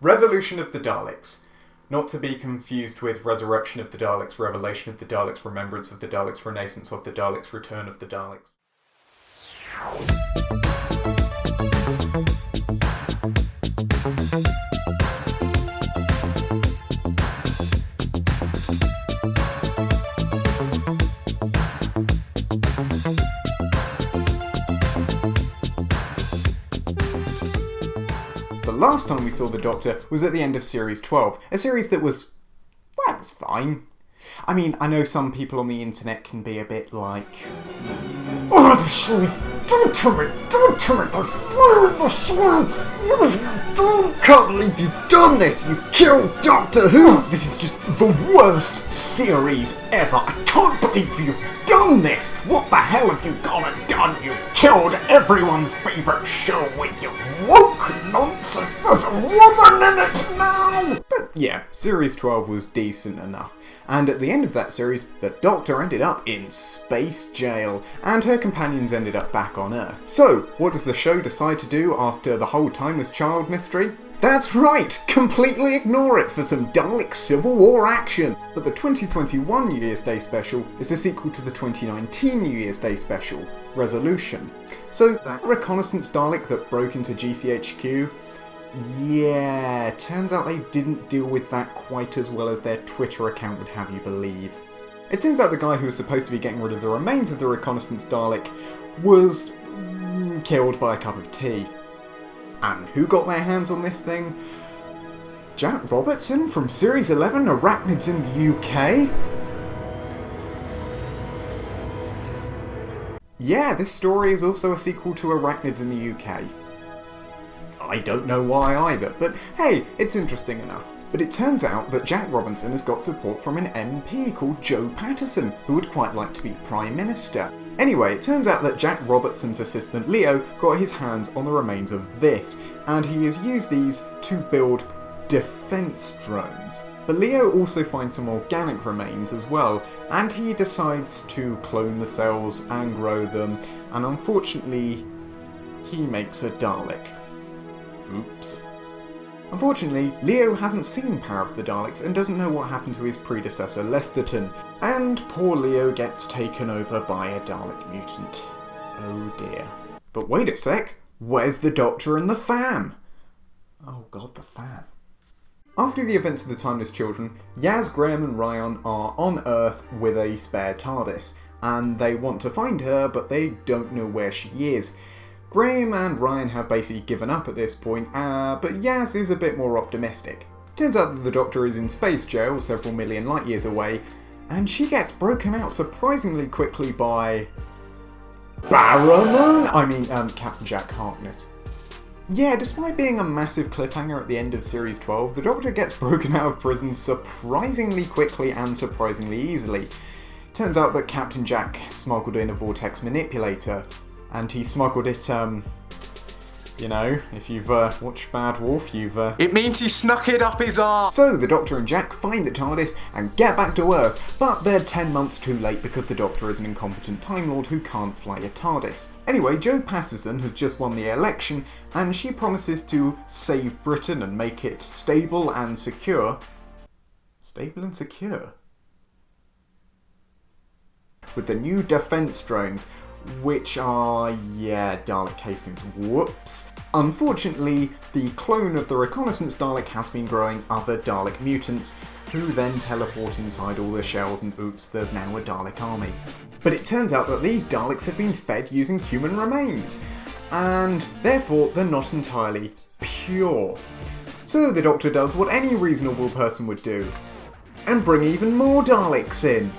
Revolution of the Daleks. Not to be confused with Resurrection of the Daleks, Revelation of the Daleks, Remembrance of the Daleks, Renaissance of the Daleks, Return of the Daleks. The last time we saw the Doctor was at the end of Series 12, a series that was, well, it was fine. I mean, I know some people on the internet can be a bit like, "Oh, the show is don't tell me, I've ruined the show, what have you done? Can't believe you've done this, you've killed Doctor Who, this is just the worst series ever, I can't believe you've done this, what the hell have you gone and done, you've killed everyone's favourite show with your woke nonsense, there's a woman in it now!" But yeah, Series 12 was decent enough. And at the end of that series, the Doctor ended up in space jail, and her companions ended up back on Earth. So, what does the show decide to do after the whole Timeless Child mystery? That's right! Completely ignore it for some Dalek Civil War action! But the 2021 New Year's Day special is a sequel to the 2019 New Year's Day special, Resolution. So, that reconnaissance Dalek that broke into GCHQ, yeah, turns out they didn't deal with that quite as well as their Twitter account would have you believe. It turns out the guy who was supposed to be getting rid of the remains of the reconnaissance Dalek was killed by a cup of tea. And who got their hands on this thing? Jack Robertson from Series 11, Arachnids in the UK? Yeah, this story is also a sequel to Arachnids in the UK. I don't know why either, but hey, it's interesting enough. But it turns out that Jack Robinson has got support from an MP called Joe Patterson, who would quite like to be Prime Minister. Anyway, it turns out that Jack Robertson's assistant Leo got his hands on the remains of this, and he has used these to build defense drones. But Leo also finds some organic remains as well, and he decides to clone the cells and grow them, and unfortunately, he makes a Dalek. Oops. Unfortunately, Leo hasn't seen Power of the Daleks and doesn't know what happened to his predecessor Lesterton, and poor Leo gets taken over by a Dalek mutant. Oh dear. But wait a sec, where's the Doctor and the fam? Oh god, the fam. After the events of the Timeless Children, Yaz, Graham and Ryan are on Earth with a spare TARDIS, and they want to find her, but they don't know where she is. Graham and Ryan have basically given up at this point, but Yaz is a bit more optimistic. Turns out that the Doctor is in space jail several million light years away, and she gets broken out surprisingly quickly by Captain Jack Harkness. Yeah, despite being a massive cliffhanger at the end of Series 12, the Doctor gets broken out of prison surprisingly quickly and surprisingly easily. Turns out that Captain Jack smuggled in a vortex manipulator, and he smuggled it, you know, if you've watched Bad Wolf, It means he snuck it up his arse! So the Doctor and Jack find the TARDIS and get back to Earth, but they're 10 months too late because the Doctor is an incompetent Time Lord who can't fly a TARDIS. Anyway, Jo Patterson has just won the election, and she promises to save Britain and make it stable and secure. Stable and secure? With the new defense drones, which are, yeah, Dalek casings. Whoops. Unfortunately, the clone of the reconnaissance Dalek has been growing other Dalek mutants, who then teleport inside all the shells and oops, there's now a Dalek army. But it turns out that these Daleks have been fed using human remains, and therefore they're not entirely pure. So the Doctor does what any reasonable person would do, and bring even more Daleks in.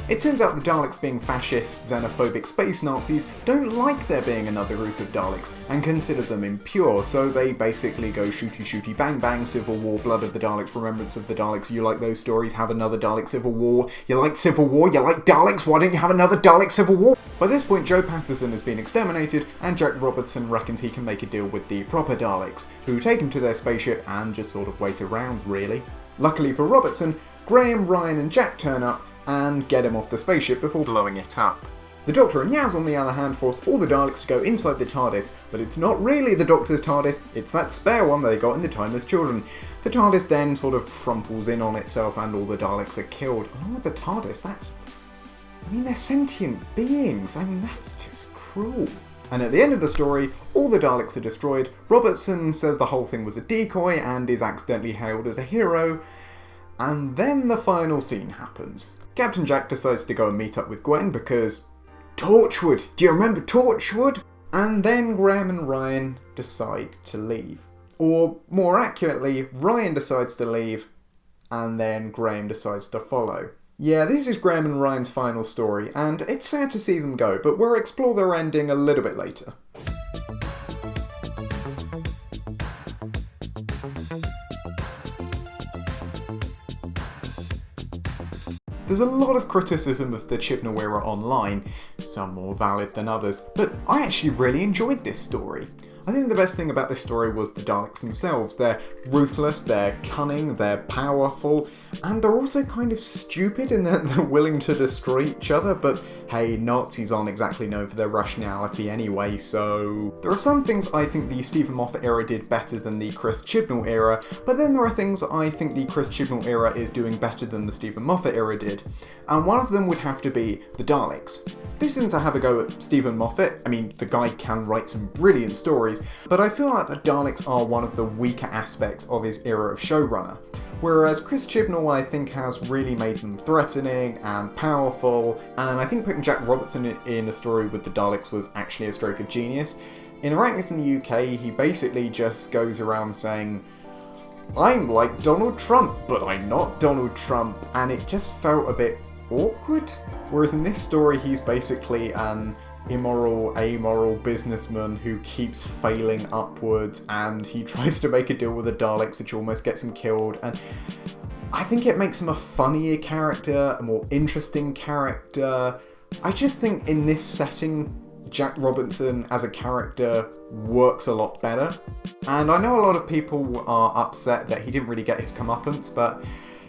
It turns out the Daleks, being fascist, xenophobic space Nazis, don't like there being another group of Daleks and consider them impure, so they basically go shooty shooty bang bang, Civil War, Blood of the Daleks, Remembrance of the Daleks, you like those stories, have another Dalek Civil War, you like Civil War, you like Daleks, why don't you have another Dalek Civil War? By this point, Jo Patterson has been exterminated, and Jack Robertson reckons he can make a deal with the proper Daleks, who take him to their spaceship and just sort of wait around, really. Luckily for Robertson, Graham, Ryan and Jack turn up, and get him off the spaceship before blowing it up. The Doctor and Yaz, on the other hand, force all the Daleks to go inside the TARDIS, but it's not really the Doctor's TARDIS, it's that spare one they got in the time as children. The TARDIS then sort of crumples in on itself and all the Daleks are killed. Along with the TARDIS, they're sentient beings. That's just cruel. And at the end of the story, all the Daleks are destroyed. Robertson says the whole thing was a decoy and is accidentally hailed as a hero. And then the final scene happens. Captain Jack decides to go and meet up with Gwen because Torchwood! Do you remember Torchwood? And then Graham and Ryan decide to leave. Or more accurately, Ryan decides to leave and then Graham decides to follow. Yeah, this is Graham and Ryan's final story, and it's sad to see them go, but we'll explore their ending a little bit later. There's a lot of criticism of the Chibnall era online, some more valid than others, but I actually really enjoyed this story. I think the best thing about this story was the Daleks themselves. They're ruthless, they're cunning, they're powerful, and they're also kind of stupid in that they're willing to destroy each other, but hey, Nazis aren't exactly known for their rationality anyway, so... There are some things I think the Stephen Moffat era did better than the Chris Chibnall era, but then there are things I think the Chris Chibnall era is doing better than the Stephen Moffat era did, and one of them would have to be the Daleks. This isn't to have a go at Stephen Moffat. The guy can write some brilliant stories, but I feel like the Daleks are one of the weaker aspects of his era of showrunner. Whereas Chris Chibnall, I think, has really made them threatening and powerful, and I think putting Jack Robertson in a story with the Daleks was actually a stroke of genius. In Arachnids in the UK, he basically just goes around saying, "I'm like Donald Trump, but I'm not Donald Trump," and it just felt a bit awkward. Whereas in this story, he's basically an immoral, amoral businessman who keeps failing upwards, and he tries to make a deal with the Daleks, which almost gets him killed, and I think it makes him a funnier character, a more interesting character. I just think in this setting, Jack Robertson as a character works a lot better. And I know a lot of people are upset that he didn't really get his comeuppance, but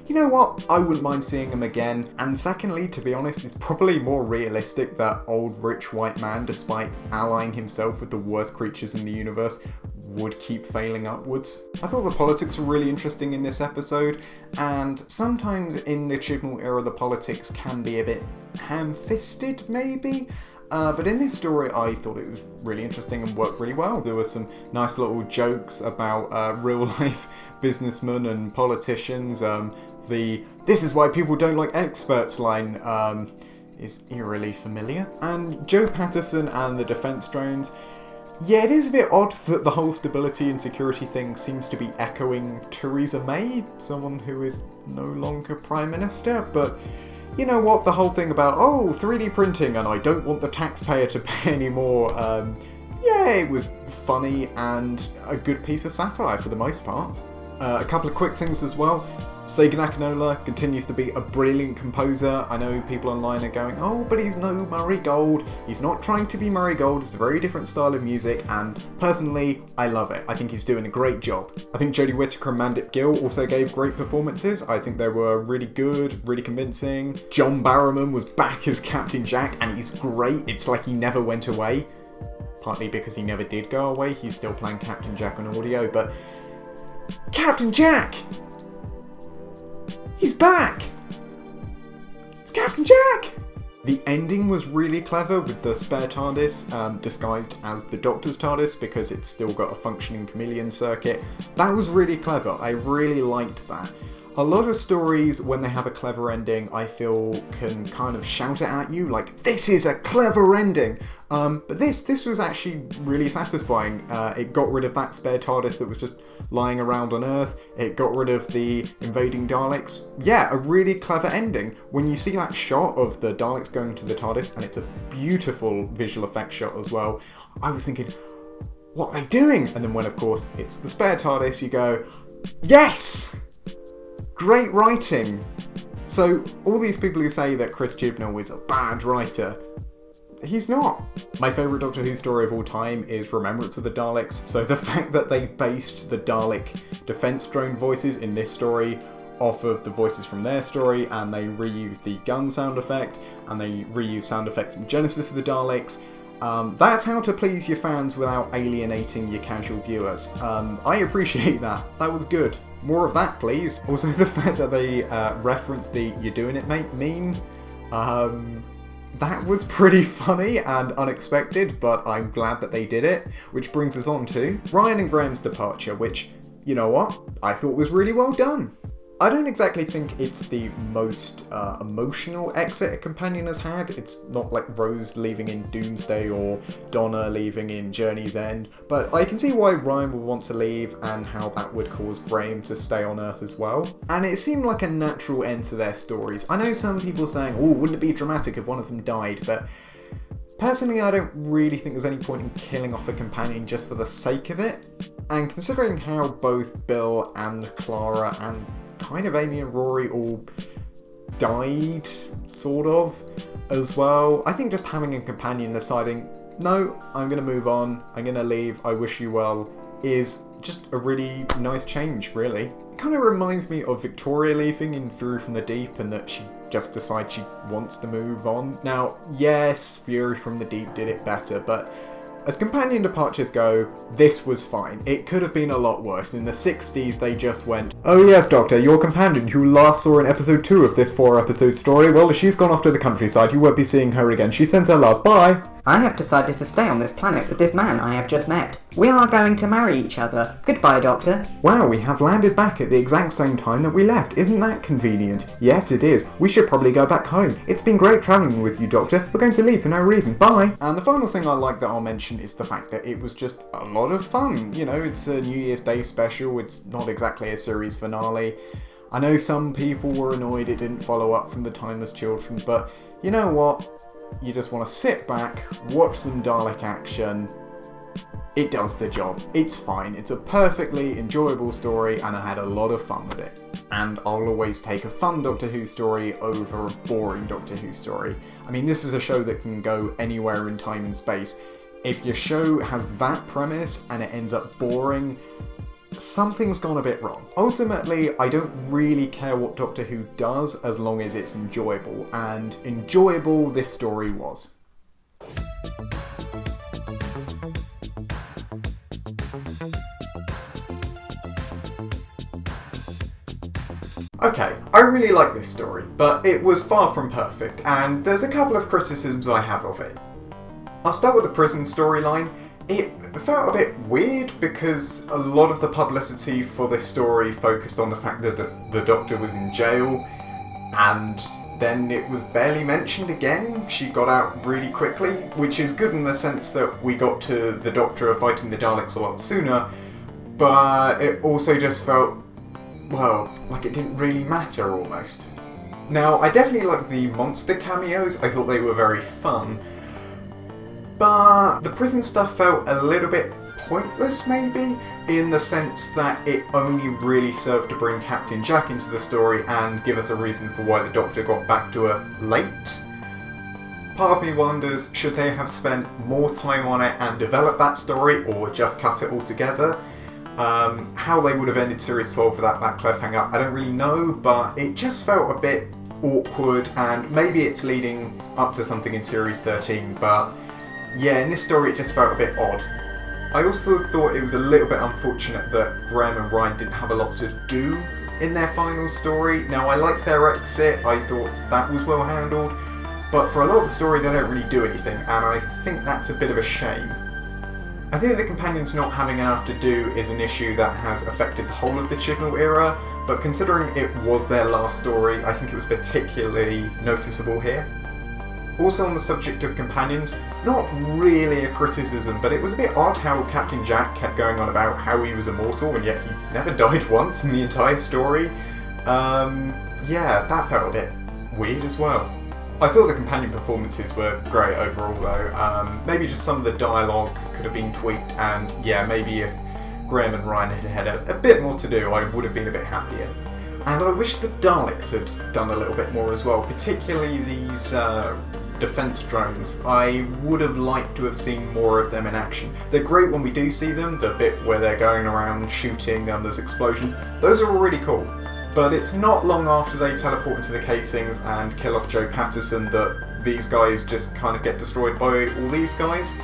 you know what? I wouldn't mind seeing him again. And secondly, to be honest, it's probably more realistic that old rich white man, despite allying himself with the worst creatures in the universe, would keep failing upwards. I thought the politics were really interesting in this episode, and sometimes in the Chibnall era the politics can be a bit ham-fisted maybe. But in this story, I thought it was really interesting and worked really well. There were some nice little jokes about real-life businessmen and politicians. "This is why people don't like experts" line is eerily familiar. And Joe Patterson and the defence drones. Yeah, it is a bit odd that the whole stability and security thing seems to be echoing Theresa May, someone who is no longer Prime Minister, but you know what, the whole thing about, 3D printing and I don't want the taxpayer to pay anymore, yeah, it was funny and a good piece of satire for the most part. A couple of quick things as well. Segan Akinola continues to be a brilliant composer. I know people online are going, but he's no Murray Gold. He's not trying to be Murray Gold. It's a very different style of music, and personally, I love it. I think he's doing a great job. I think Jodie Whittaker and Mandip Gill also gave great performances. I think they were really good, really convincing. John Barrowman was back as Captain Jack, and he's great. It's like he never went away. Partly because he never did go away. He's still playing Captain Jack on audio, but Captain Jack! He's back! It's Captain Jack! The ending was really clever with the spare TARDIS disguised as the Doctor's TARDIS because it's still got a functioning chameleon circuit. That was really clever. I really liked that. A lot of stories, when they have a clever ending, I feel can kind of shout it at you, like, this is a clever ending! But this was actually really satisfying. It got rid of that spare TARDIS that was just lying around on Earth. It got rid of the invading Daleks. Yeah, a really clever ending. When you see that shot of the Daleks going to the TARDIS, and it's a beautiful visual effects shot as well, I was thinking, what are they doing? And then when, of course, it's the spare TARDIS, you go, yes! Great writing! So, all these people who say that Chris Chibnall is a bad writer, he's not. My favourite Doctor Who story of all time is Remembrance of the Daleks, so the fact that they based the Dalek defence drone voices in this story off of the voices from their story, and they reuse the gun sound effect, and they reuse sound effects from Genesis of the Daleks. That's how to please your fans without alienating your casual viewers. I appreciate that. That was good. More of that, please. Also, the fact that they referenced the "you're doing it, mate" meme. That was pretty funny and unexpected, but I'm glad that they did it. Which brings us on to Ryan and Graham's departure, which, you know what, I thought was really well done. I don't exactly think it's the most emotional exit a companion has had. It's not like Rose leaving in Doomsday or Donna leaving in Journey's End, but I can see why Ryan would want to leave and how that would cause Graham to stay on Earth as well. And it seemed like a natural end to their stories. I know some people saying, oh, wouldn't it be dramatic if one of them died, but personally I don't really think there's any point in killing off a companion just for the sake of it. And considering how both Bill and Clara and kind of Amy and Rory all died, sort of, as well. I think just having a companion deciding, no, I'm going to move on, I'm going to leave, I wish you well, is just a really nice change, really. It kind of reminds me of Victoria leaving in Fury from the Deep, and that she just decides she wants to move on. Now, yes, Fury from the Deep did it better, but as companion departures go, this was fine. It could have been a lot worse. In the 60s, they just went, oh yes, Doctor, your companion who last saw in episode 2 of this 4-episode story, well, she's gone off to the countryside, you won't be seeing her again. She sends her love, bye. I have decided to stay on this planet with this man I have just met. We are going to marry each other. Goodbye, Doctor. Wow, we have landed back at the exact same time that we left. Isn't that convenient? Yes, it is. We should probably go back home. It's been great travelling with you, Doctor. We're going to leave for no reason. Bye. And the final thing I like that I'll mention is the fact that it was just a lot of fun. You know, it's a New Year's Day special. It's not exactly a series finale. I know some people were annoyed it didn't follow up from The Timeless Children, but you know what? You just want to sit back, watch some Dalek action. It does the job. It's fine. It's a perfectly enjoyable story, and I had a lot of fun with it. And I'll always take a fun Doctor Who story over a boring Doctor Who story. I mean, this is a show that can go anywhere in time and space. If your show has that premise and it ends up boring, something's gone a bit wrong. Ultimately, I don't really care what Doctor Who does as long as it's enjoyable, and enjoyable this story was. Okay, I really like this story, but it was far from perfect, and there's a couple of criticisms I have of it. I'll start with the prison storyline. It felt a bit weird because a lot of the publicity for this story focused on the fact that the Doctor was in jail, and then it was barely mentioned again. She got out really quickly, which is good in the sense that we got to the Doctor fighting the Daleks a lot sooner, but it also just felt, well, like it didn't really matter almost. Now, I definitely liked the monster cameos. I thought they were very fun. But the prison stuff felt a little bit pointless, maybe, in the sense that it only really served to bring Captain Jack into the story and give us a reason for why the Doctor got back to Earth late. Part of me wonders, should they have spent more time on it and developed that story, or just cut it all together? How they would have ended Series 12 for that cliffhanger, I don't really know, but it just felt a bit awkward, and maybe it's leading up to something in Series 13, but yeah, in this story it just felt a bit odd. I also thought it was a little bit unfortunate that Graham and Ryan didn't have a lot to do in their final story. Now, I liked their exit, I thought that was well handled, but for a lot of the story they don't really do anything, and I think that's a bit of a shame. I think the companions not having enough to do is an issue that has affected the whole of the Chibnall era, but considering it was their last story, I think it was particularly noticeable here. Also on the subject of companions, not really a criticism, but it was a bit odd how Captain Jack kept going on about how he was immortal and yet he never died once in the entire story. Yeah, that felt a bit weird as well. I thought the companion performances were great overall though. Maybe just some of the dialogue could have been tweaked, and yeah, maybe if Graham and Ryan had a bit more to do, I would have been a bit happier. And I wish the Daleks had done a little bit more as well, particularly these defense drones. I would have liked to have seen more of them in action. They're great when we do see them, the bit where they're going around shooting and there's explosions. Those are all really cool. But it's not long after they teleport into the casings and kill off Joe Patterson that these guys just kind of get destroyed by all these guys.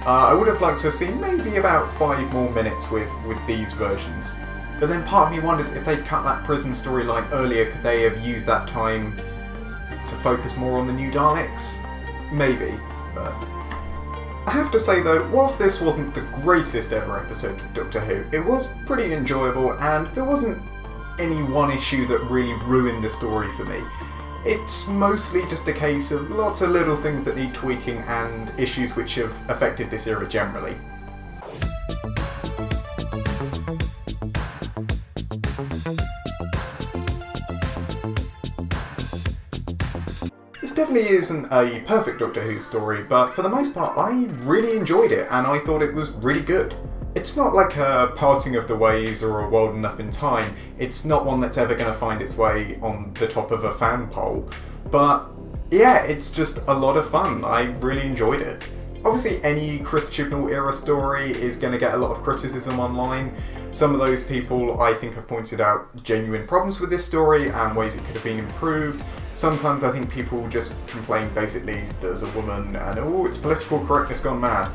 I would have liked to have seen maybe about 5 more minutes with these versions. But then part of me wonders if they'd cut that prison storyline earlier, could they have used that time to focus more on the new Daleks? Maybe, but... I have to say though, whilst this wasn't the greatest ever episode of Doctor Who, it was pretty enjoyable and there wasn't any one issue that really ruined the story for me. It's mostly just a case of lots of little things that need tweaking and issues which have affected this era generally. This definitely isn't a perfect Doctor Who story, but for the most part I really enjoyed it and I thought it was really good. It's not like a parting of the ways or a World Enough in Time. It's not one that's ever going to find its way on the top of a fan poll. But yeah, it's just a lot of fun. I really enjoyed it. Obviously any Chris Chibnall era story is going to get a lot of criticism online. Some of those people I think have pointed out genuine problems with this story and ways it could have been improved. Sometimes I think people just complain basically there's a woman and oh, it's political correctness gone mad.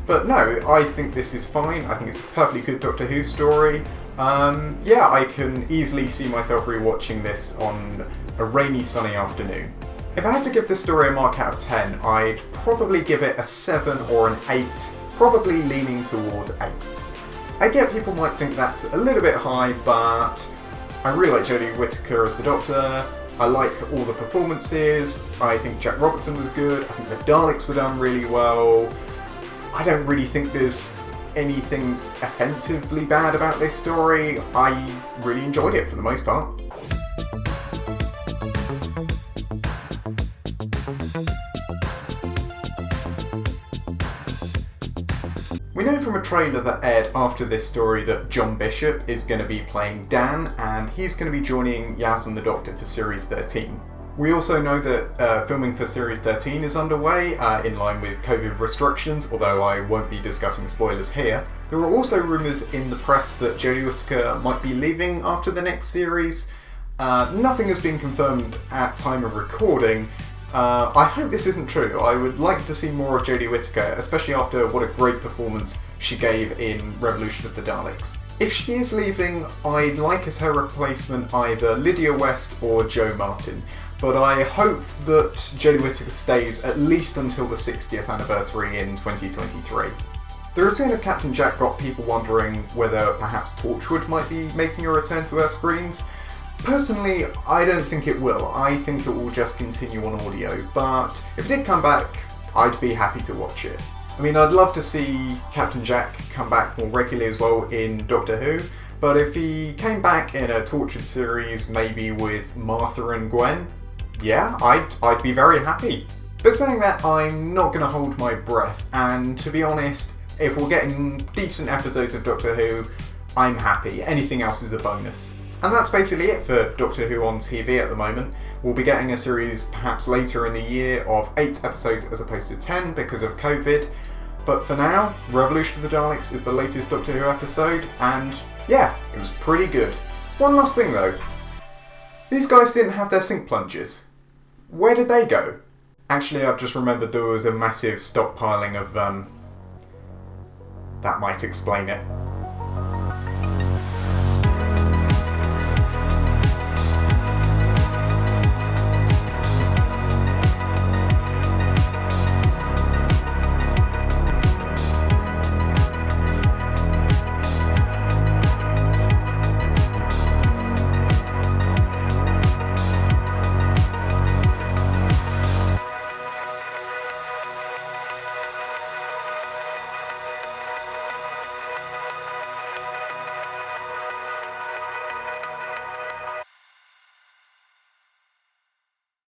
But no, I think this is fine. I think it's a perfectly good Doctor Who story. Yeah, I can easily see myself rewatching this on a rainy sunny afternoon. If I had to give this story a mark out of 10, I'd probably give it a 7 or an 8, probably leaning towards 8. I get people might think that's a little bit high, but I really like Jodie Whittaker as the Doctor. I like all the performances. I think Jack Robertson was good. I think the Daleks were done really well. I don't really think there's anything offensively bad about this story. I really enjoyed it for the most part. We know from a trailer that aired after this story that John Bishop is going to be playing Dan, and he's going to be joining Yaz and the Doctor for Series 13. We also know that filming for Series 13 is underway, in line with COVID restrictions, although I won't be discussing spoilers here. There are also rumours in the press that Jodie Whittaker might be leaving after the next series. Nothing has been confirmed at time of recording. I hope this isn't true. I would like to see more of Jodie Whittaker, especially after what a great performance she gave in Revolution of the Daleks. If she is leaving, I'd like as her replacement either Lydia West or Jo Martin, but I hope that Jodie Whittaker stays at least until the 60th anniversary in 2023. The return of Captain Jack got people wondering whether perhaps Torchwood might be making a return to our screens. Personally, I don't think it will. I think it will just continue on audio, but if it did come back, I'd be happy to watch it. I mean, I'd love to see Captain Jack come back more regularly as well in Doctor Who, but if he came back in a Tortured series, maybe with Martha and Gwen, yeah, I'd be very happy. But saying that, I'm not going to hold my breath, and to be honest, if we're getting decent episodes of Doctor Who, I'm happy. Anything else is a bonus. And that's basically it for Doctor Who on TV at the moment. We'll be getting a series perhaps later in the year of 8 episodes as opposed to 10 because of COVID. But for now, Revolution of the Daleks is the latest Doctor Who episode, and yeah, it was pretty good. One last thing though. These guys didn't have their sink plungers. Where did they go? Actually, I've just remembered there was a massive stockpiling of that might explain it.